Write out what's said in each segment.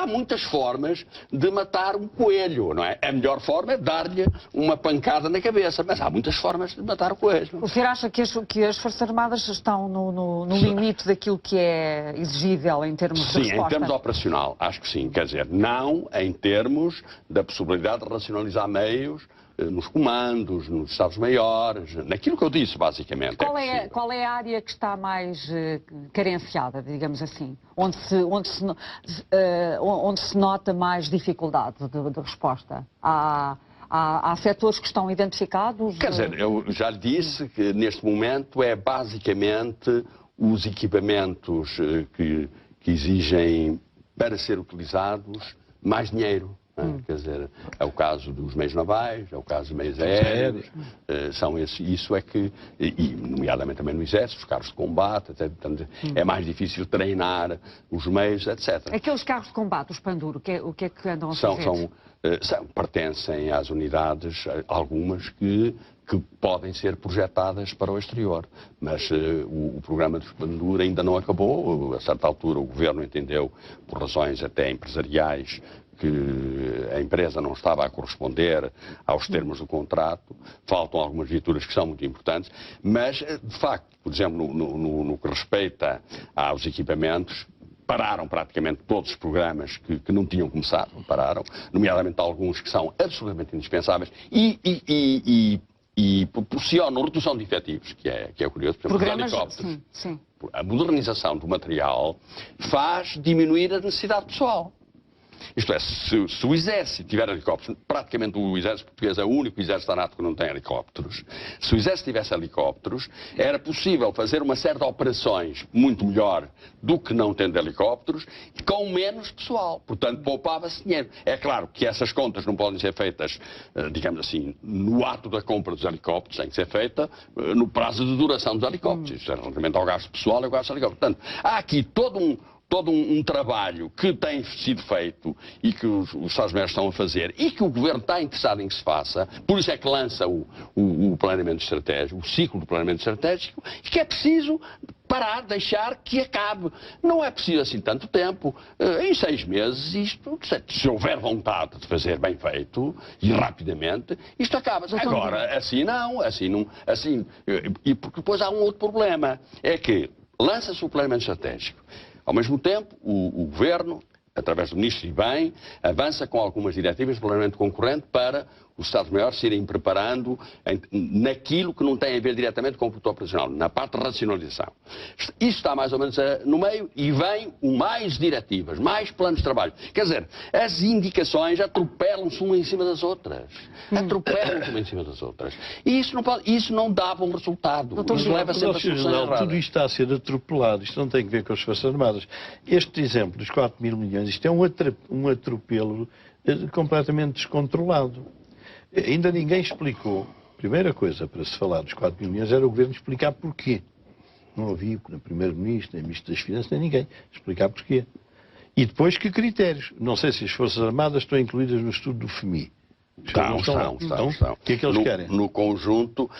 há muitas formas de matar um coelho, não é? A melhor forma é dar-lhe uma pancada na cabeça, mas há muitas formas de matar o coelho. O senhor acha que as Forças Armadas estão no limite daquilo que é exigível em termos de resposta? Sim, em termos operacional, acho que sim. Quer dizer, não em termos da possibilidade de racionalizar meios nos comandos, nos Estados-Maiores, naquilo que eu disse, basicamente. Qual é a área que está mais carenciada, digamos assim? Onde se nota mais dificuldade de resposta? Há setores que estão identificados? Quer dizer, eu já lhe disse que neste momento é basicamente os equipamentos que exigem, para ser utilizados, mais dinheiro. Quer dizer, é o caso dos meios navais, é o caso dos meios aéreos, são esses, isso é que, e nomeadamente também no exército, os carros de combate, etc, é mais difícil treinar os meios, etc. Aqueles carros de combate, os Panduro, o que é que andam a fazer? Pertencem às unidades, algumas que podem ser projetadas para o exterior, mas o programa dos Panduro ainda não acabou. A certa altura o governo entendeu, por razões até empresariais, que a empresa não estava a corresponder aos termos do contrato, faltam algumas viaturas que são muito importantes, mas, de facto, por exemplo, no que respeita aos equipamentos, pararam praticamente todos os programas que não tinham começado, pararam, nomeadamente alguns que são absolutamente indispensáveis e proporcionam redução de efetivos, que é curioso, por exemplo, os helicópteros. Sim. A modernização do material faz diminuir a necessidade pessoal. Isto é, se o exército tiver helicópteros, praticamente o exército português é o único exército da NATO que não tem helicópteros, se o exército tivesse helicópteros, era possível fazer uma série de operações muito melhor do que não tendo helicópteros, com menos pessoal. Portanto, poupava-se dinheiro. É claro que essas contas não podem ser feitas, digamos assim, no ato da compra dos helicópteros, tem que ser feita no prazo de duração dos helicópteros. Isto é relativamente ao gasto pessoal e ao gasto de helicópteros. Portanto, há aqui todo um trabalho que tem sido feito e que os Estados-Membros estão a fazer e que o Governo está interessado em que se faça, por isso é que lança o planeamento estratégico, o ciclo do planeamento estratégico, e que é preciso parar, deixar que acabe. Não é preciso assim tanto tempo. Em 6 meses, isto, se houver vontade de fazer bem feito e rapidamente, isto acaba. Agora, assim não. E porque depois há um outro problema, é que lança-se o planeamento estratégico. Ao mesmo tempo, o Governo, através do Ministro, e bem, avança com algumas diretivas de planeamento concorrente para os Estados-Maiores se irem preparando naquilo que não tem a ver diretamente com o produto operacional, na parte de racionalização. Isso está mais ou menos no meio e vem mais diretivas, mais planos de trabalho. Quer dizer, as indicações atropelam-se uma em cima das outras. Atropelam-se uma em cima das outras. E isso não dá bom resultado. Isso leva sempre a soluções erradas. Tudo isto está a ser atropelado. Isto não tem a ver com as Forças Armadas. Este exemplo dos 4 mil milhões, isto é um atropelo completamente descontrolado. Ainda ninguém explicou. A primeira coisa para se falar dos 4 mil milhões era o Governo explicar porquê. Não havia nem Primeiro-Ministro, nem Ministro das Finanças, nem ninguém explicar porquê. E depois que critérios. Não sei se as Forças Armadas estão incluídas no estudo do FMI. Estão. O que é que eles querem? No conjunto,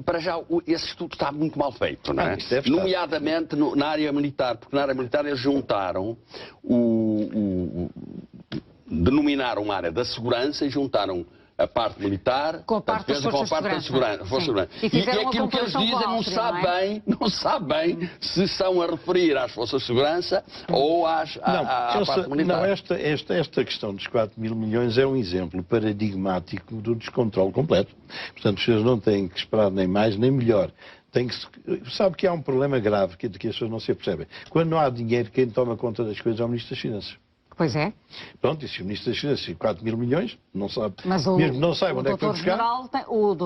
para já, esse estudo está muito mal feito, não é? Nomeadamente na área militar, porque na área militar eles juntaram denominaram uma área da segurança e juntaram a parte militar com a parte das forças de segurança. E aquilo que eles dizem não sabe bem se são a referir às forças de segurança ou à parte militar. Não, esta questão dos 4 mil milhões é um exemplo paradigmático do descontrole completo. Portanto, os senhores não têm que esperar nem mais nem melhor. Sabe que há um problema grave que as pessoas não se apercebem. Quando não há dinheiro, quem toma conta das coisas é o Ministro das Finanças. Pois é. Pronto, e se o Ministro das Finanças 4 mil milhões, não sabe, mas mesmo não sabe onde é que foi buscar. O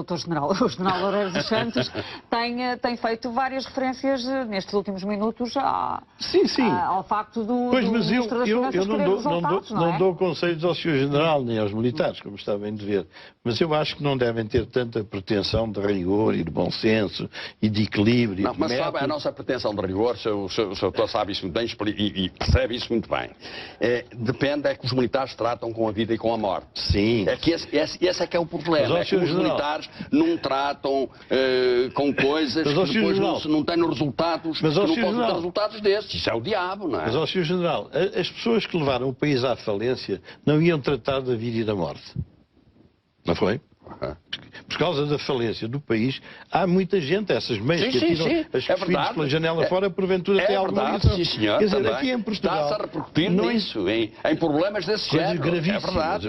General Loureiro dos Santos tem feito várias referências nestes últimos minutos ao facto do Ministro das Finanças querer resultados, não dou conselhos ao Sr. General nem aos militares, como está bem de ver, mas eu acho que não devem ter tanta pretensão de rigor e de bom senso e de equilíbrio. Não, mas sabe, a nossa pretensão de rigor, o Sr. sabe isso muito bem e percebe isso muito bem. depende é que os militares tratam com a vida e com a morte. Sim. É que esse é que é o problema. É que os militares não tratam com coisas que depois não têm resultados, que não podem ter resultados desses. Isso é o diabo, não é? Mas, ó, Sr. General, as pessoas que levaram o país à falência não iam tratar da vida e da morte. Não foi? Por causa da falência do país, há muita gente, essas meias que atiram as filhos pela janela fora, porventura tem alguma lição. Sim, senhor, quer dizer, aqui em Portugal... Está-se a repercutir nisso, em problemas desse género. Gravíssimas,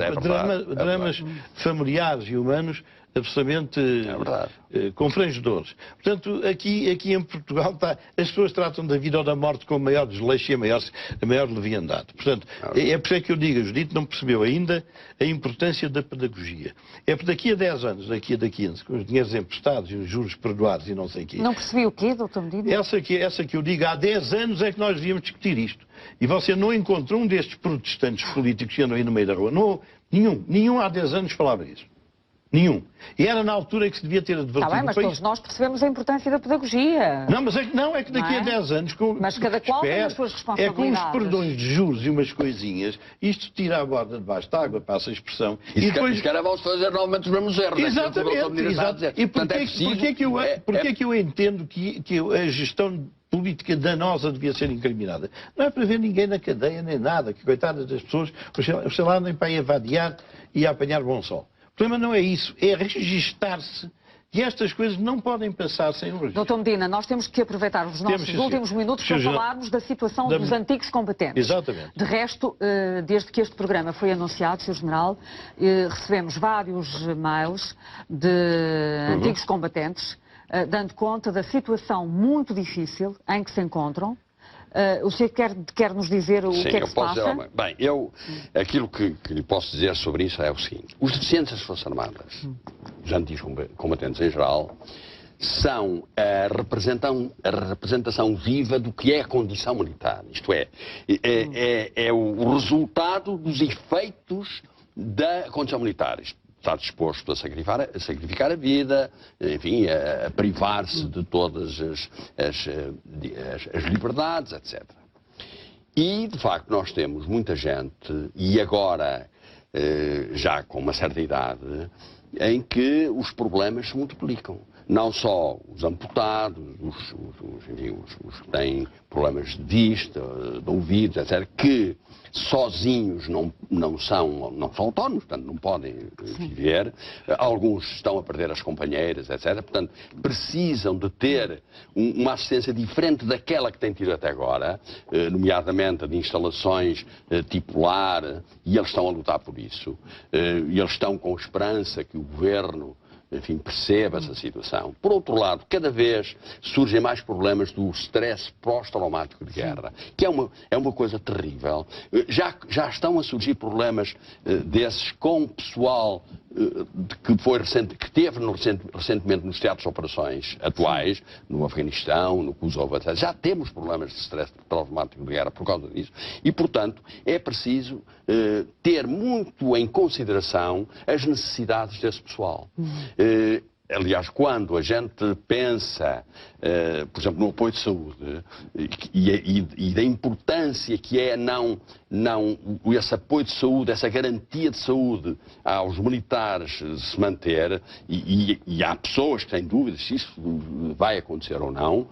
dramas familiares e humanos absolutamente confrangedores. Portanto, aqui em Portugal as pessoas tratam da vida ou da morte com maior desleixo e a maior leviandade. Portanto, é por isso que eu digo, a Judite não percebeu ainda a importância da pedagogia. É por daqui a 10 anos, daqui a 15, com os dinheiros emprestados e os juros perdoados e não sei o quê. Não percebi o quê, doutor Medina? Essa que eu digo, há 10 anos é que nós devíamos discutir isto. E você não encontrou um destes protestantes políticos que andam aí no meio da rua. Não, nenhum há 10 anos falava isso. Nenhum. E era na altura que se devia ter advertido. Está bem, mas todos nós percebemos a importância da pedagogia. Não, é que daqui a 10 anos... Mas cada qual tem as suas responsabilidades. É com os perdões de juros e umas coisinhas, isto tira a borda debaixo da água, passa a expressão. E depois... Se vão-se fazer novamente os mesmos erros. Exatamente. E porquê que eu entendo que a gestão política danosa devia ser incriminada? Não é para ver ninguém na cadeia nem nada, que coitadas das pessoas, sei lá, nem para ir vadiar e a apanhar bom sol. O problema não é isso, é registar-se. E estas coisas não podem passar sem um registro. Doutor Medina, nós temos que aproveitar os nossos últimos minutos para falarmos da situação dos antigos combatentes. Exatamente. De resto, desde que este programa foi anunciado, Sr. General, recebemos vários mails de antigos combatentes, dando conta da situação muito difícil em que se encontram. O senhor quer nos dizer o que é que se passa? Bem, aquilo que lhe posso dizer sobre isso é o seguinte. Os deficientes das Forças Armadas, os antigos combatentes em geral, são a representação viva do que é a condição militar. Isto é o resultado dos efeitos da condição militar. Está disposto a sacrificar a vida, enfim, a privar-se de todas as liberdades, etc. E, de facto, nós temos muita gente, e agora, já com uma certa idade, em que os problemas se multiplicam. Não só os amputados, os que têm problemas de vista, de ouvidos, etc., que sozinhos não são autónomos, portanto não podem viver. Alguns estão a perder as companheiras, etc. Portanto, precisam de ter uma assistência diferente daquela que têm tido até agora, nomeadamente de instalações tipo lar, e eles estão a lutar por isso. E eles estão com esperança que o Governo, enfim, perceba essa situação. Por outro lado, cada vez surgem mais problemas do stress pós-traumático de guerra, que é uma coisa terrível. Já estão a surgir problemas desses com o pessoal que teve recentemente nos teatros de operações atuais, no Afeganistão, no Kosovo, etc. Já temos problemas de stress traumático de guerra por causa disso. E, portanto, é preciso ter muito em consideração as necessidades desse pessoal. Aliás, quando a gente pensa, por exemplo, no apoio de saúde e da importância que é esse apoio de saúde, essa garantia de saúde aos militares se manter, e há pessoas que têm dúvidas se isso vai acontecer ou não,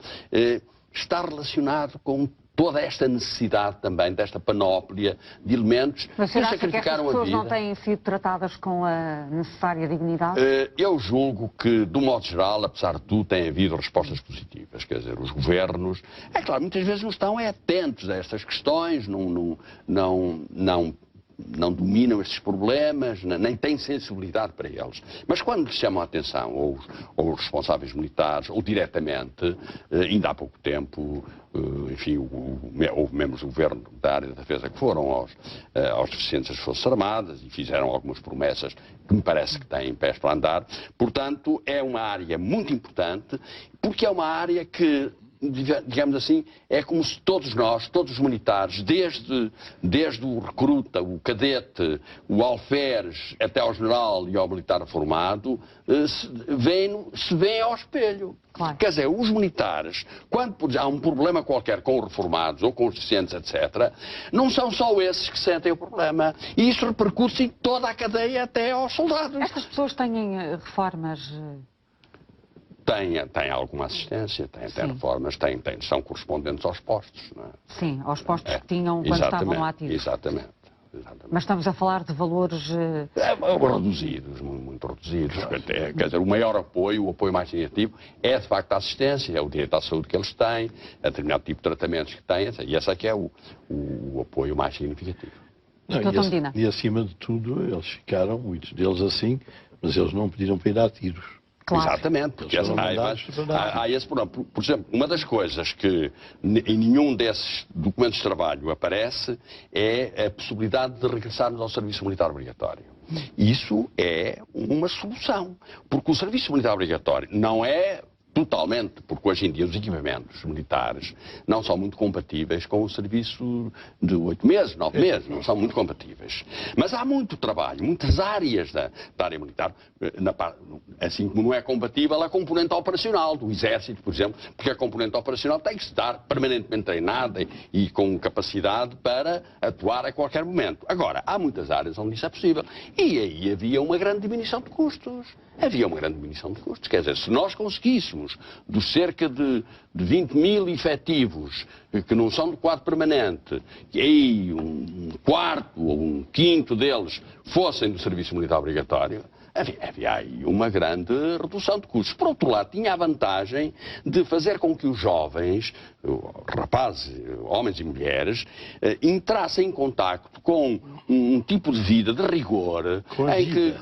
está relacionado com toda esta necessidade também, desta panóplia de elementos que sacrificaram a vida. Mas será que essas pessoas não têm sido tratadas com a necessária dignidade? Eu julgo que, do modo geral, apesar de tudo, tem havido respostas positivas. Quer dizer, os governos, é claro, muitas vezes não estão atentos a estas questões, não dominam estes problemas, nem têm sensibilidade para eles. Mas quando lhes chamam a atenção, ou os responsáveis militares, ou diretamente, ainda há pouco tempo, enfim, houve membros do Governo da área da Defesa que foram aos deficientes das Forças Armadas e fizeram algumas promessas que me parece que têm pés para andar. Portanto, é uma área muito importante, porque é uma área que digamos assim, é como se todos nós, todos os militares, desde o recruta, o cadete, o alferes, até ao general e ao militar formado, se veem ao espelho. Claro. Quer dizer, os militares, quando há um problema qualquer com os reformados ou com os deficientes, etc., não são só esses que sentem o problema. E isso repercute em toda a cadeia até aos soldados. Estas pessoas têm reformas... Tem alguma assistência, tem reformas, são correspondentes aos postos. Não é? Sim, aos postos que tinham quando estavam ativos. Exatamente. Mas estamos a falar de valores... Reduzidos, muito reduzidos. Quer dizer, o maior apoio, o apoio mais significativo, é de facto a assistência, é o direito à saúde que eles têm, a determinado tipo de tratamentos que têm, e esse é que é o apoio mais significativo. Não, e acima de tudo, eles ficaram, muitos deles assim, mas eles não pediram para ir a tiros. Claro. Exatamente, porque há esse problema. Por exemplo, uma das coisas que em nenhum desses documentos de trabalho aparece é a possibilidade de regressarmos ao serviço militar obrigatório. Isso é uma solução, porque o serviço militar obrigatório não é totalmente, porque hoje em dia os equipamentos militares não são muito compatíveis com o serviço de 8 meses, 9 meses, não são muito compatíveis. Mas há muito trabalho, muitas áreas da área militar, assim como não é compatível a componente operacional do Exército, por exemplo, porque a componente operacional tem que estar permanentemente treinada e com capacidade para atuar a qualquer momento. Agora, há muitas áreas onde isso é possível. E aí havia uma grande diminuição de custos. Quer dizer, se nós conseguíssemos, dos cerca de 20 mil efetivos que não são de quadro permanente, que aí um quarto ou um quinto deles fossem do serviço militar obrigatório, havia aí uma grande redução de custos. Por outro lado, tinha a vantagem de fazer com que os jovens, rapazes, homens e mulheres, entrassem em contacto com um tipo de vida de rigor, em que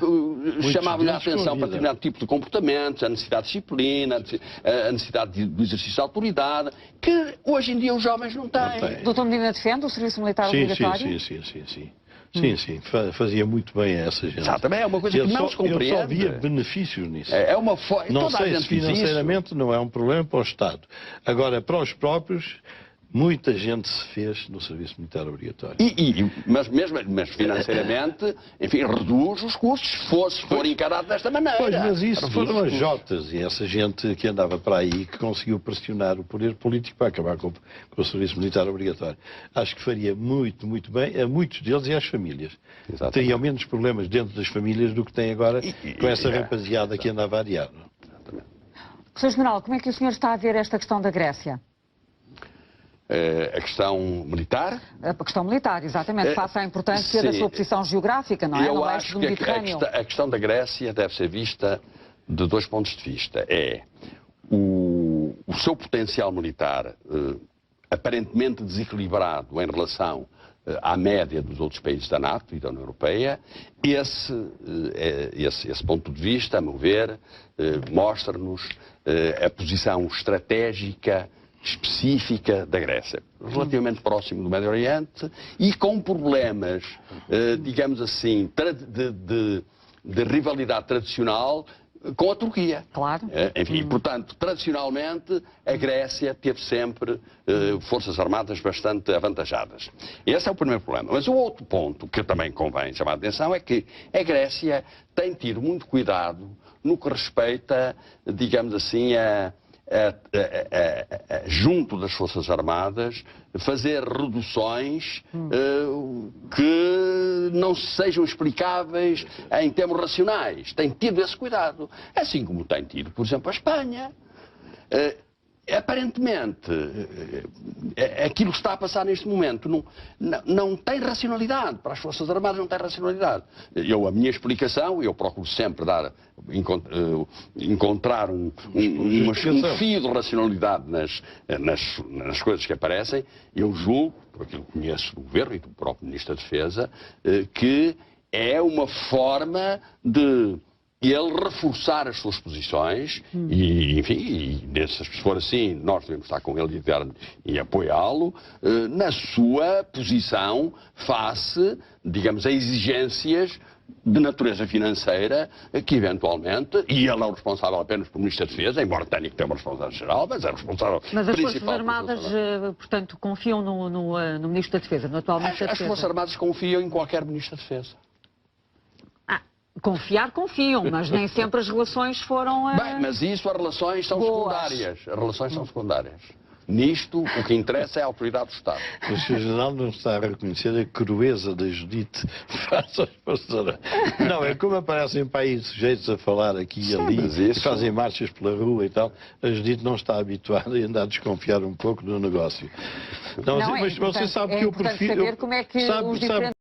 chamava-lhe a atenção para determinado tipo de comportamentos, a necessidade de disciplina, a necessidade do exercício de autoridade, que hoje em dia os jovens não têm. Doutor Medina defende o serviço militar obrigatório? Sim, fazia muito bem a essa gente. Exatamente, é uma coisa que não se compreende. Eu só via benefícios nisso. Não sei se financeiramente não é um problema para o Estado. Agora, para os próprios, muita gente se fez no serviço militar obrigatório. Mas financeiramente, enfim, reduz os custos, se for encarado desta maneira. Pois, mas isso foram as jotas e essa gente que andava para aí que conseguiu pressionar o poder político para acabar com o serviço militar obrigatório. Acho que faria muito bem a muitos deles e às famílias. Exatamente. Teriam menos problemas dentro das famílias do que tem agora com essa rapaziada que anda a variar. Sr. General, como é que o senhor está a ver esta questão da Grécia? A questão militar? A questão militar, exatamente, face à importância da sua posição geográfica, não é? Eu acho que a questão da Grécia deve ser vista de dois pontos de vista. É o seu potencial militar aparentemente desequilibrado em relação à média dos outros países da NATO e da União Europeia. Esse ponto de vista, a meu ver, mostra-nos a posição estratégica específica da Grécia, relativamente próximo do Médio Oriente e com problemas, digamos assim, de rivalidade tradicional com a Turquia. Claro. Enfim, portanto, tradicionalmente, a Grécia teve sempre forças armadas bastante avantajadas. Esse é o primeiro problema. Mas o outro ponto que também convém chamar a atenção é que a Grécia tem tido muito cuidado no que respeita, digamos assim, junto das Forças Armadas, fazer reduções que não sejam explicáveis em termos racionais. Tem tido esse cuidado. Assim como tem tido, por exemplo, a Espanha. Aparentemente, aquilo que está a passar neste momento não tem racionalidade. Para as Forças Armadas não tem racionalidade. A minha explicação, eu procuro sempre encontrar um fio de racionalidade nas coisas que aparecem. Eu julgo, por aquilo que conheço do Governo e do próprio Ministro da Defesa, que é uma forma de ele reforçar as suas posições e, enfim, se for assim, nós devemos estar com ele e apoiá-lo na sua posição face, digamos, a exigências de natureza financeira que eventualmente, e ele é o responsável apenas por Ministro da Defesa, embora tenha que ter uma responsabilidade geral, mas é responsável Mas as Forças principal. Armadas, portanto, confiam no Ministro da Defesa, no atual Ministro da As Defesa? Forças Armadas confiam em qualquer Ministro da Defesa. Confiar, confiam, mas nem sempre as relações foram... Bem, mas isso, as relações são boas. secundárias. As relações são secundárias. Nisto, o que interessa é a autoridade do Estado. O Sr. General não está a reconhecer a crueza da Judite face às Forças Armadas. Não, é como aparecem para aí sujeitos a falar aqui e ali, e fazem marchas pela rua e tal. A Judite não está habituada a andar a desconfiar um pouco do negócio. Não, mas você sabe que eu prefiro... saber como é que os diferentes